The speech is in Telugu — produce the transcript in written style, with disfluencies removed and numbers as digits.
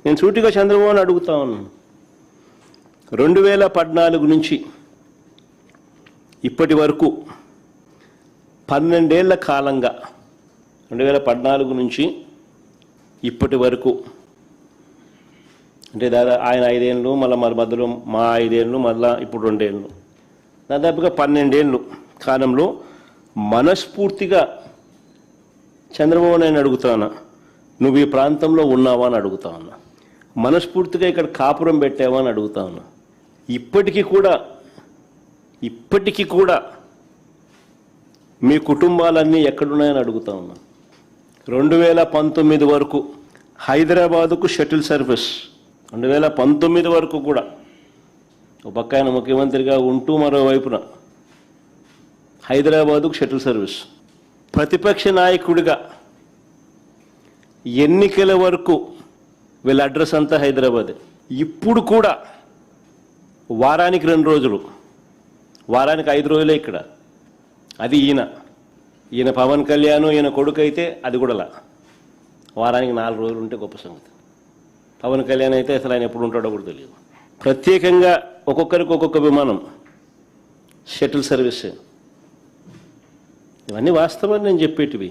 నేను సూటిగా చంద్రబాబుని అడుగుతా ఉన్నాను. 2014 నుంచి ఇప్పటి వరకు 12 ఏళ్ల కాలంగా 2014 నుంచి ఇప్పటి వరకు అంటే ఆయన 5 ఏళ్ళు, మళ్ళీ మధ్యలో మా 5 ఏళ్ళు, మళ్ళీ ఇప్పుడు 2 ఏళ్ళు, దాదాపుగా 12 ఏళ్ళు కాలంలో మనస్ఫూర్తిగా చంద్రబాబు నాయుడు అడుగుతానా, నువ్వు ఈ ప్రాంతంలో ఉన్నావా అని అడుగుతా ఉన్నా. మనస్ఫూర్తిగా ఇక్కడ కాపురం పెట్టావా అని అడుగుతా ఉన్నా. ఇప్పటికీ కూడా మీ కుటుంబాలన్నీ ఎక్కడున్నాయని అడుగుతా ఉన్నా. 2019 వరకు హైదరాబాదుకు షటిల్ సర్వీస్, 2019 వరకు కూడా ఒక పక్క ఆయన ముఖ్యమంత్రిగా ఉంటూ మరోవైపున హైదరాబాదుకు షటిల్ సర్వీస్, ప్రతిపక్ష నాయకుడిగా ఎన్నికల వరకు వీళ్ళ అడ్రస్ అంతా హైదరాబాదే. ఇప్పుడు కూడా వారానికి 2 రోజులు, వారానికి 5 రోజులే ఇక్కడ. అది ఈయన పవన్ కళ్యాణ్, ఈయన కొడుకు అయితే అది కూడా వారానికి 4 రోజులు ఉంటే గొప్ప సంగతి. పవన్ కళ్యాణ్ అయితే అసలు ఆయన ఎప్పుడు ఉంటాడో కూడా తెలియదు. ప్రత్యేకంగా ఒక్కొక్కరికి ఒక్కొక్క విమానం, షటిల్ సర్వీస్. ఇవన్నీ వాస్తవాన్ని నేను చెప్పేటివి.